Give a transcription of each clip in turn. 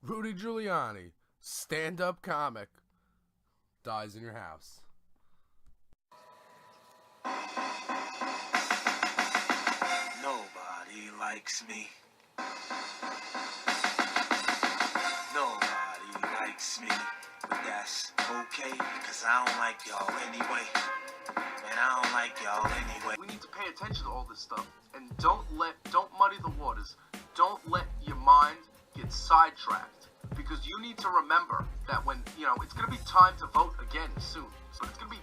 Rudy Giuliani, stand-up comic, dies in your house. Nobody likes me. Nobody likes me. But that's okay, because I don't like y'all anyway. Man, I don't like y'all anyway. We need to pay attention to all this stuff. And don't muddy the waters. Don't let your mind get sidetracked. Because you need to remember that when, it's going to be time to vote again soon. So it's going to be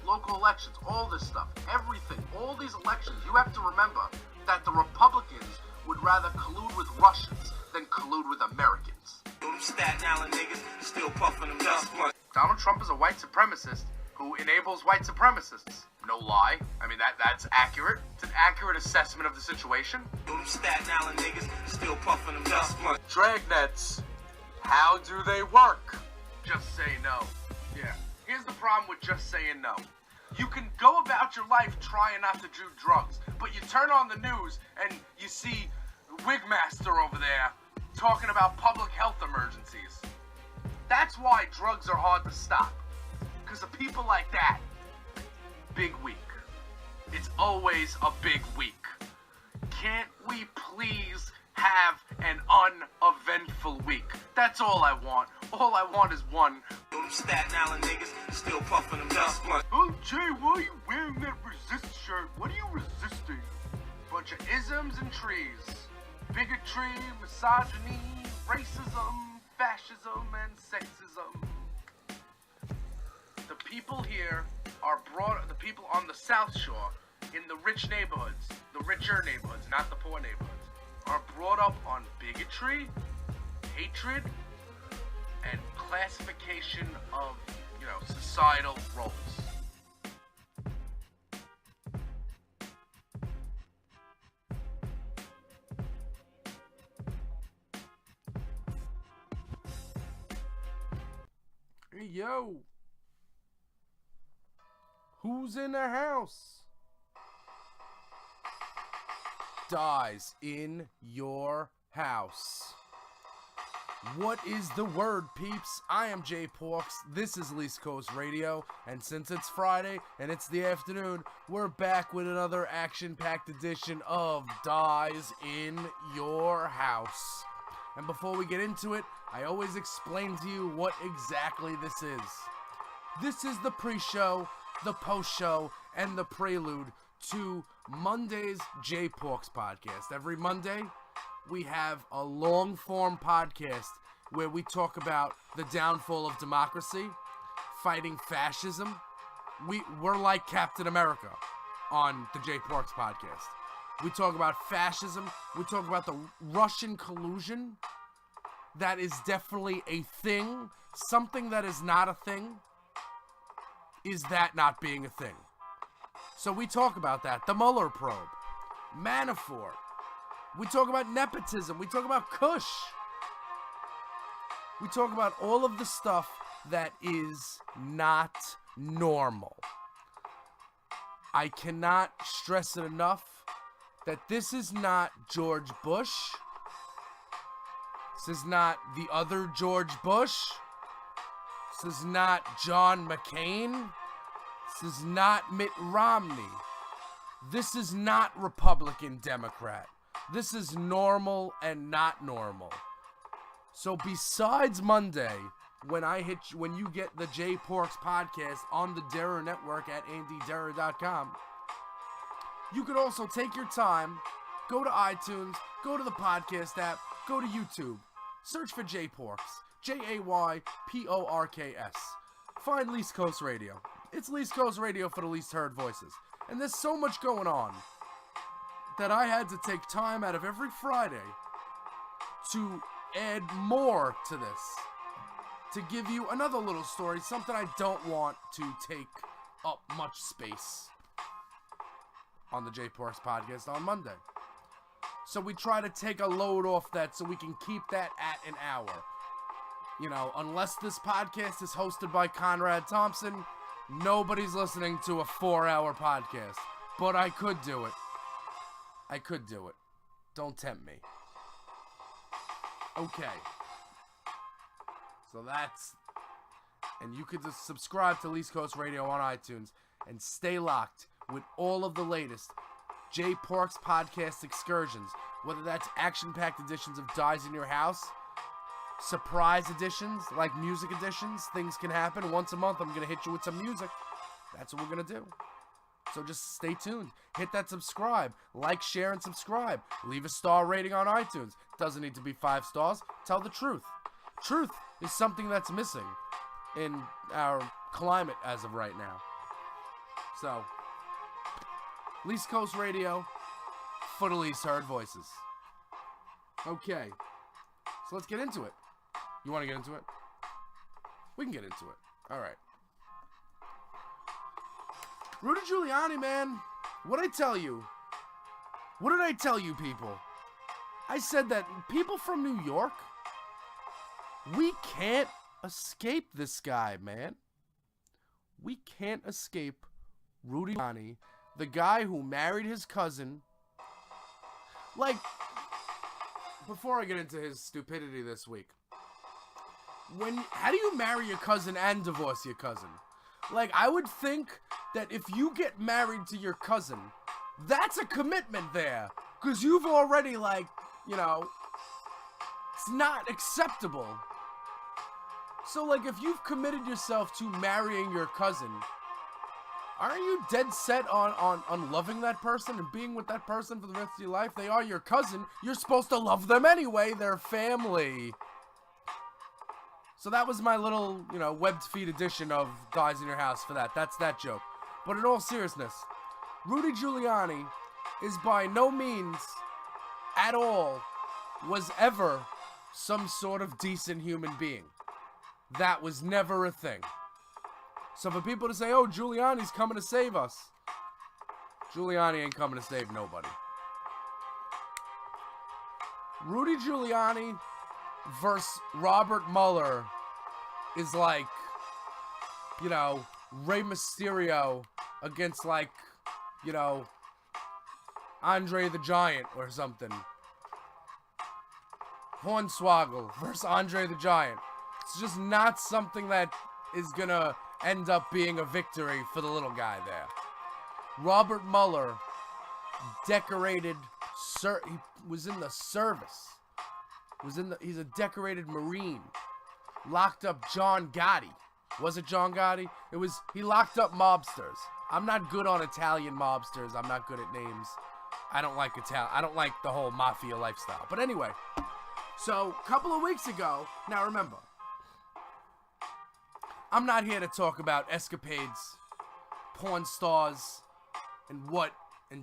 local elections, all this stuff, everything, all these elections. You have to remember that the Republicans would rather collude with Russians than collude with Americans. Them Staten Island niggas still puffing them dust blunt. Donald Trump is a white supremacist who enables white supremacists. No lie. I mean, that's accurate. It's an accurate assessment of the situation. Them Staten Island niggas still puffing them dust blunt. Dragnets. How do they work? Just say no. Yeah. Here's the problem with just saying no. You can go about your life trying not to do drugs, but you turn on the news and you see Wigmaster over there talking about public health emergencies. That's why drugs are hard to stop. Because of people like that. Big week. It's always a big week. Can't we please have an uneventful week? That's all I want. All I want is one. Them Staten Island niggas still puffing them dust blunt. Oh, Jay, why are you wearing that resist shirt? What are you resisting? Bunch of isms and trees. Bigotry, misogyny, racism, fascism, and sexism. The people here are the people on the South Shore, in the rich neighborhoods, the richer neighborhoods, not the poor neighborhoods, are brought up on bigotry, hatred, and classification of, societal roles. Hey, yo. Who's in the house? Dyze in your house. What is the word, peeps? I am Jay Porks. This is Least Coast Radio, and since it's Friday and it's the afternoon, we're back with another action-packed edition of Dyze in your house. And before we get into it, I always explain to you what exactly this is. This is the pre-show, the post-show, and the prelude to Monday's Jay Porks podcast. Every Monday, we have a long-form podcast where we talk about the downfall of democracy, fighting fascism. We're like Captain America on the Jay Porks podcast. We talk about fascism. We talk about the Russian collusion. That is definitely a thing. Something that is not a thing is that not being a thing. So we talk about that. The Mueller probe. Manafort. We talk about nepotism. We talk about Kush. We talk about all of the stuff that is not normal. I cannot stress it enough that this is not George Bush. This is not the other George Bush. This is not John McCain. This is not Mitt Romney. This is not Republican Democrat. This is normal and not normal. So besides Monday, when you get the Jay Porks podcast on the Derrer Network at andyderrer.com, you could also take your time, go to iTunes, go to the podcast app, go to YouTube, search for Jay Porks, Jayporks. Find Least Coast Radio. It's Least Coast Radio for the least heard voices. And there's so much going on that I had to take time out of every Friday to add more to this. To give you another little story, something I don't want to take up much space on the Jay Porks podcast on Monday. So we try to take a load off that so we can keep that at an hour. Unless this podcast is hosted by Conrad Thompson, nobody's listening to a 4-hour podcast. But I could do it. Don't tempt me. Okay. So that's... And you could just subscribe to East Coast Radio on iTunes and stay locked with all of the latest J Pork's podcast excursions. Whether that's action-packed editions of Dyze in Your House, surprise editions, like music editions, things can happen. Once a month, I'm going to hit you with some music. That's what we're going to do. So just stay tuned. Hit that subscribe. Like, share, and subscribe. Leave a star rating on iTunes. Doesn't need to be 5 stars. Tell the truth. Truth is something that's missing in our climate as of right now. So, East Coast Radio, for the least heard voices. Okay, so let's get into it. You want to get into it? We can get into it. All right. Rudy Giuliani, man. What'd I tell you? What did I tell you, people? I said that people from New York, we can't escape this guy, man. We can't escape Rudy Giuliani, the guy who married his cousin. Like, before I get into his stupidity this week, how do you marry your cousin and divorce your cousin? Like, I would think that if you get married to your cousin, that's a commitment there. Because you've already, like, you know, it's not acceptable. So, like, if you've committed yourself to marrying your cousin, aren't you dead set on loving that person and being with that person for the rest of your life? They are your cousin. You're supposed to love them anyway. They're family. So that was my little, you know, webbed feet edition of Dyze in Your House for that. That's that joke. But in all seriousness, Rudy Giuliani is by no means at all was ever some sort of decent human being. That was never a thing. So for people to say, oh, Giuliani's coming to save us, Giuliani ain't coming to save nobody. Rudy Giuliani versus Robert Mueller is like, you know, Rey Mysterio against, like, you know, Andre the Giant or something. Hornswoggle versus Andre the Giant. It's just not something that is gonna end up being a victory for the little guy there. Robert Mueller, decorated, he was in the service. He's a decorated Marine. Locked up John Gotti. Was it John Gotti? He locked up mobsters. I'm not good on Italian mobsters. I'm not good at names. I don't like the whole mafia lifestyle. But anyway, so a couple of weeks ago, now remember, I'm not here to talk about escapades, porn stars, and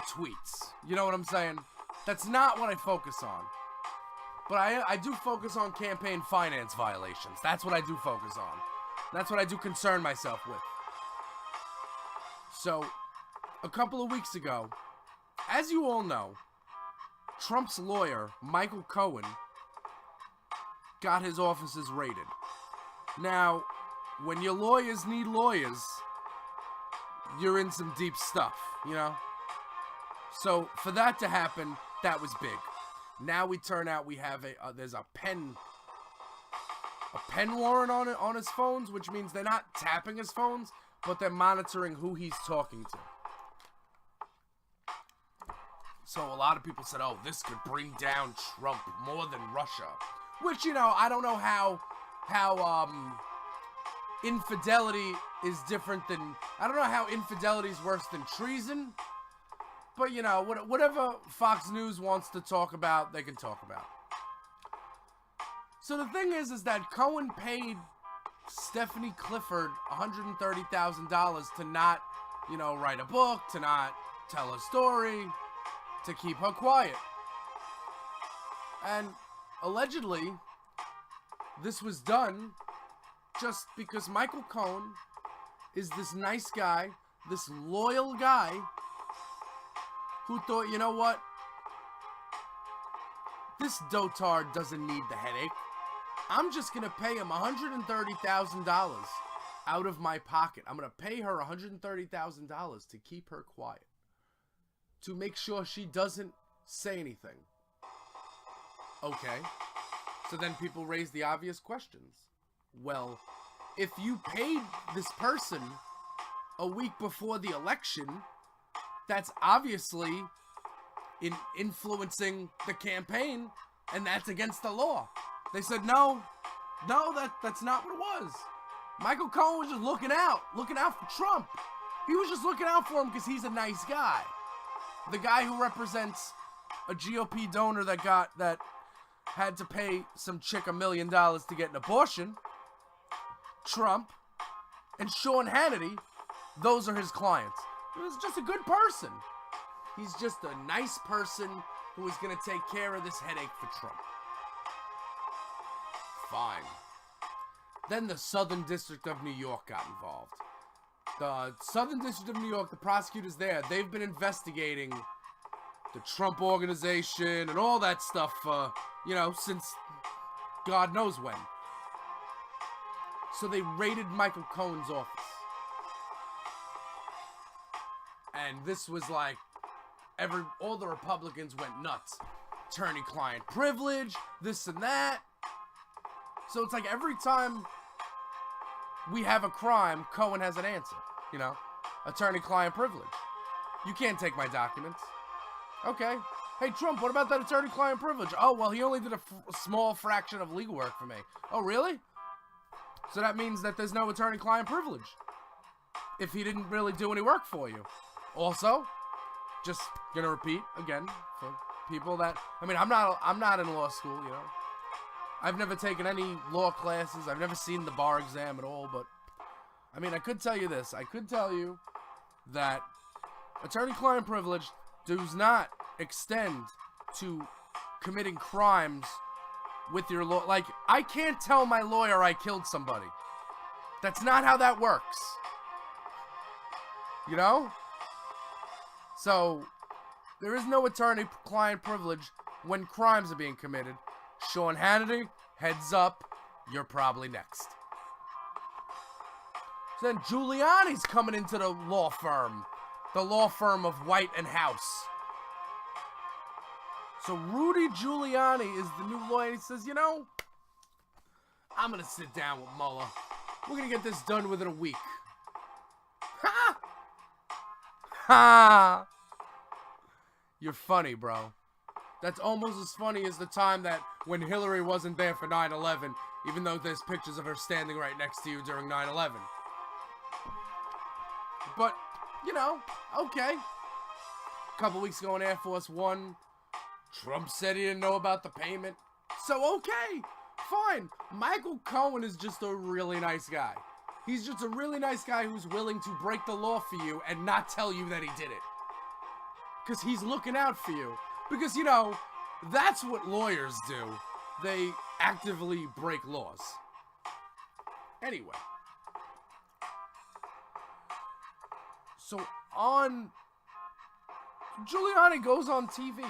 tweets. You know what I'm saying? That's not what I focus on. But I do focus on campaign finance violations. That's what I do focus on. That's what I do concern myself with. So, a couple of weeks ago, as you all know, Trump's lawyer, Michael Cohen, got his offices raided. Now, when your lawyers need lawyers, you're in some deep stuff, you know? So, for that to happen, that was big. Now we turn out we have there's a pen warrant on his phones, which means they're not tapping his phones, but they're monitoring who he's talking to. So a lot of people said, oh, this could bring down Trump more than Russia. Which, you know, I don't know how infidelity is different than... I don't know how infidelity is worse than treason. But, you know, whatever Fox News wants to talk about, they can talk about. So the thing is that Cohen paid Stephanie Clifford $130,000 to not, you know, write a book, to not tell a story, to keep her quiet. And allegedly, this was done just because Michael Cohen is this nice guy, this loyal guy, who thought, you know what? This dotard doesn't need the headache. I'm just going to pay him $130,000 out of my pocket. I'm going to pay her $130,000 to keep her quiet. To make sure she doesn't say anything. Okay. So then people raise the obvious questions. well, if you paid this person a week before the election, that's obviously influencing the campaign, and that's against the law. They said, no, that's not what it was. Michael Cohen was just looking out for Trump. He was just looking out for him because he's a nice guy. The guy who represents a GOP donor that had to pay some chick $1 million to get an abortion, Trump, and Sean Hannity, those are his clients. He was just a good person. He's just a nice person who is going to take care of this headache for Trump. Fine. Then the Southern District of New York got involved. The Southern District of New York, the prosecutors there, they've been investigating the Trump Organization and all that stuff, since God knows when. So they raided Michael Cohen's office. And this was like, all the Republicans went nuts. Attorney-client privilege, this and that. So it's like every time we have a crime, Cohen has an answer, attorney-client privilege. You can't take my documents. Okay. Hey, Trump, what about that attorney-client privilege? Oh, well, he only did a small fraction of legal work for me. Oh, really? So that means that there's no attorney-client privilege if he didn't really do any work for you. Also, just gonna repeat again for people that, I'm not in law school, I've never taken any law classes. I've never seen the bar exam at all, but I could tell you this. I could tell you that attorney-client privilege does not extend to committing crimes with your law. Like, I can't tell my lawyer I killed somebody. That's not how that works. So, there is no attorney-client privilege when crimes are being committed. Sean Hannity, heads up, you're probably next. So then Giuliani's coming into the law firm of White and House. So Rudy Giuliani is the new lawyer. He says, I'm going to sit down with Mueller. We're going to get this done within a week. Ha! Ha! You're funny, bro. That's almost as funny as the time that when Hillary wasn't there for 9/11, even though there's pictures of her standing right next to you during 9/11. But, okay. A couple weeks ago in Air Force One, Trump said he didn't know about the payment. So, okay, fine. Michael Cohen is just a really nice guy. He's just a really nice guy who's willing to break the law for you and not tell you that he did it. Because he's looking out for you. Because, that's what lawyers do. They actively break laws. Anyway. So, Giuliani goes on TV.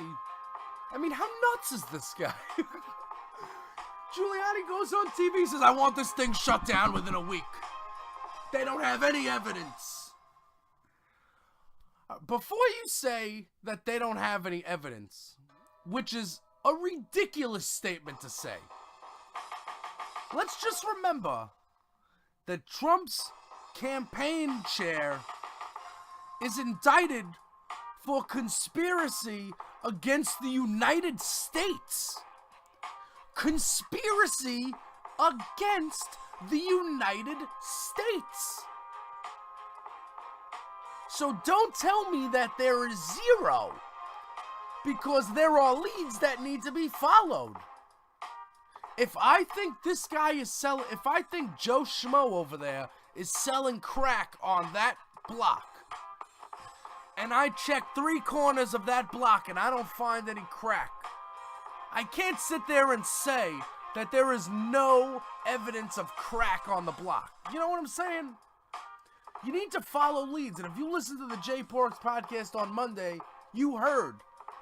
How nuts is this guy? Giuliani goes on TV, says, I want this thing shut down within a week. They don't have any evidence. Before you say that they don't have any evidence, which is a ridiculous statement to say, let's just remember that Trump's campaign chair is indicted for conspiracy against the United States. Conspiracy against the United States. So don't tell me that there is zero, because there are leads that need to be followed. If I think this guy is selling, if I think Joe Schmo over there is selling crack on that block, and I check 3 corners of that block and I don't find any crack, I can't sit there and say that there is no evidence of crack on the block. You know what I'm saying? You need to follow leads. And if you listen to the Jay Porks podcast on Monday, you heard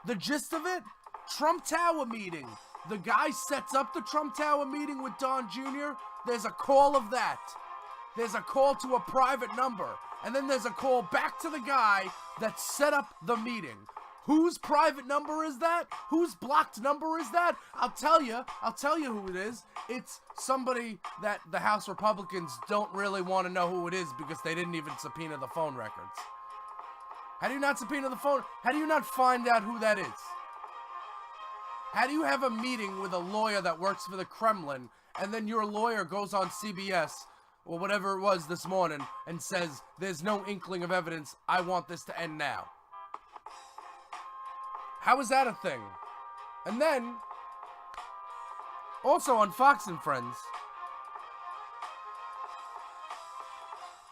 the gist of it. Trump Tower meeting. The guy sets up the Trump Tower meeting with Don Jr. There's a call of that. There's a call to a private number. And then there's a call back to the guy that set up the meeting. Whose private number is that? Whose blocked number is that? I'll tell you who it is. It's somebody that the House Republicans don't really want to know who it is because they didn't even subpoena the phone records. How do you not subpoena the phone? How do you not find out who that is? How do you have a meeting with a lawyer that works for the Kremlin and then your lawyer goes on CBS or whatever it was this morning and says, there's no inkling of evidence, I want this to end now? How is that a thing? And then, also on Fox and Friends,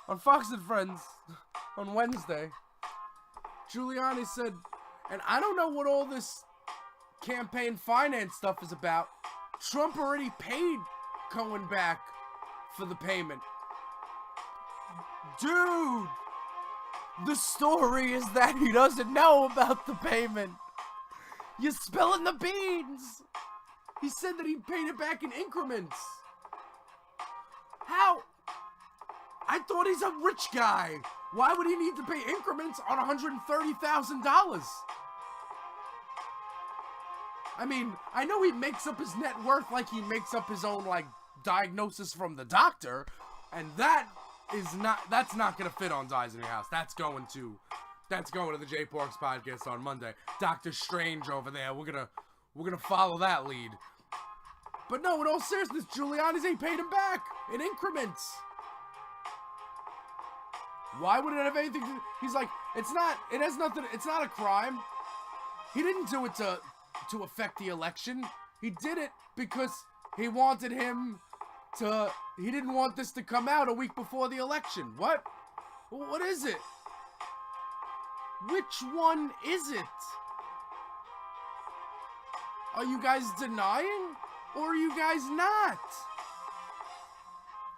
on Wednesday, Giuliani said, and I don't know what all this campaign finance stuff is about. Trump already paid Cohen back for the payment. Dude, the story is that he doesn't know about the payment. You're spilling the beans. He said that he paid it back in increments. How? I thought he's a rich guy. Why would he need to pay increments on $130,000? I mean, I know he makes up his net worth like he makes up his own, like, diagnosis from the doctor, and that's not gonna fit on Dyze in your house. That's going to the J Porks podcast on Monday. Doctor Strange over there. We're gonna follow that lead. But no, in all seriousness, Giuliani's ain't paid him back in increments. Why would it have anything to do? He's like, it's not a crime. He didn't do it to affect the election. He did it because he wanted he didn't want this to come out a week before the election. What? What is it? Which one is it? Are you guys denying? Or are you guys not?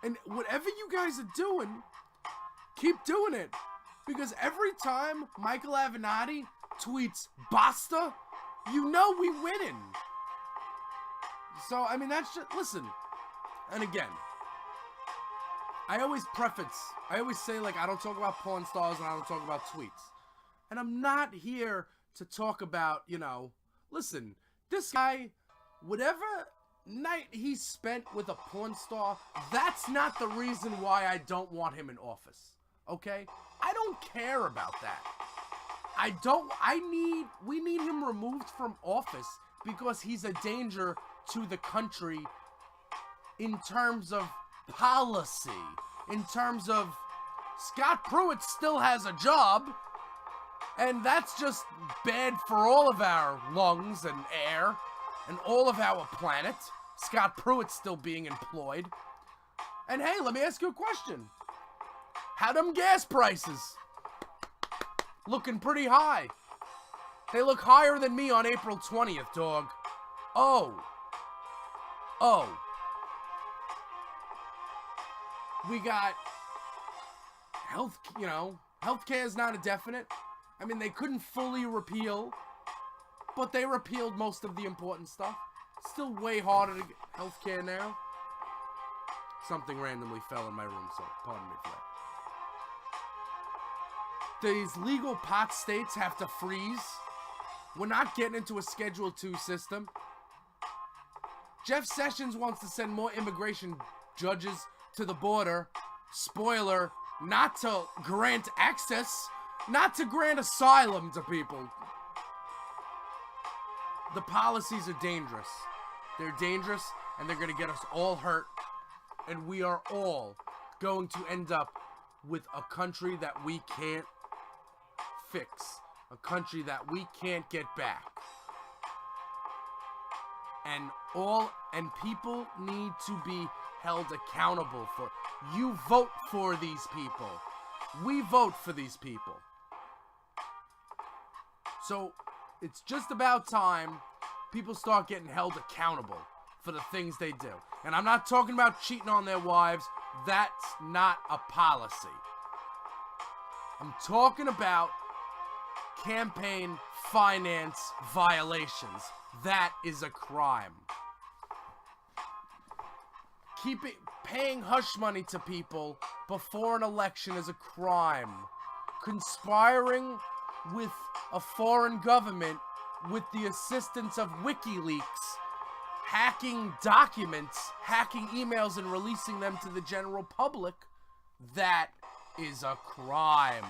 And whatever you guys are doing, keep doing it. Because every time Michael Avenatti tweets basta, you know we winning. So, I mean, that's just, listen. And again, I always say, like, I don't talk about porn stars and I don't talk about tweets. And I'm not here to talk about, listen, this guy, whatever night he spent with a porn star, that's not the reason why I don't want him in office. Okay? I don't care about that. We need him removed from office because he's a danger to the country in terms of policy, in terms of Scott Pruitt still has a job, and that's just bad for all of our lungs and air and all of our planet. Scott Pruitt's still being employed. And hey, let me ask you a question. How them gas prices? Looking pretty high. They look higher than me on April 20th, dog. Oh. We got healthcare is not a definite. I mean, they couldn't fully repeal, but they repealed most of the important stuff. Still way harder to get healthcare now. Something randomly fell in my room, so pardon me for that. These legal pot states have to freeze. We're not getting into a Schedule II system. Jeff Sessions wants to send more immigration judges to the border. Spoiler, not to grant access, not to grant asylum to people. The policies are dangerous. They're dangerous, and they're going to get us all hurt. And we are all going to end up with a country that we can't fix. A country that we can't get back. And people need to be held accountable for. You vote for these people. We vote for these people. So it's just about time people start getting held accountable for the things they do. And I'm not talking about cheating on their wives. That's not a policy. I'm talking about campaign finance violations. That is a crime. Paying hush money to people before an election is a crime. Conspiring with a foreign government with the assistance of WikiLeaks hacking documents, hacking emails, and releasing them to the general public, that is a crime.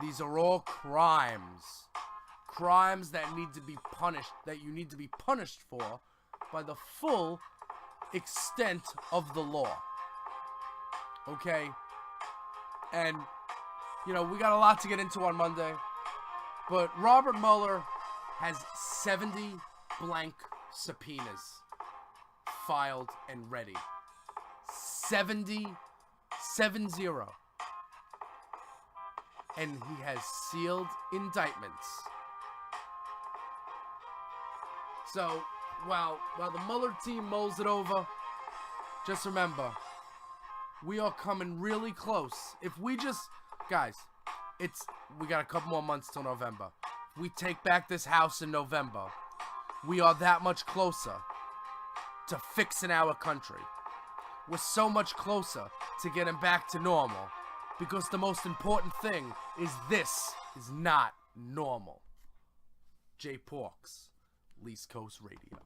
These are all crimes. Crimes that need to be punished, that you need to be punished for by the full extent of the law. Okay? And, you know, we got a lot to get into on Monday, but Robert Mueller has 70 blank subpoenas filed and ready. 70. And he has sealed indictments. So, while the Mueller team mulls it over, just remember, we are coming really close. If we just, guys, we got a couple more months till November. If we take back this house in November, we are that much closer to fixing our country. We're so much closer to getting back to normal, because the most important thing is this is not normal. Jay Porks, East Coast Radio.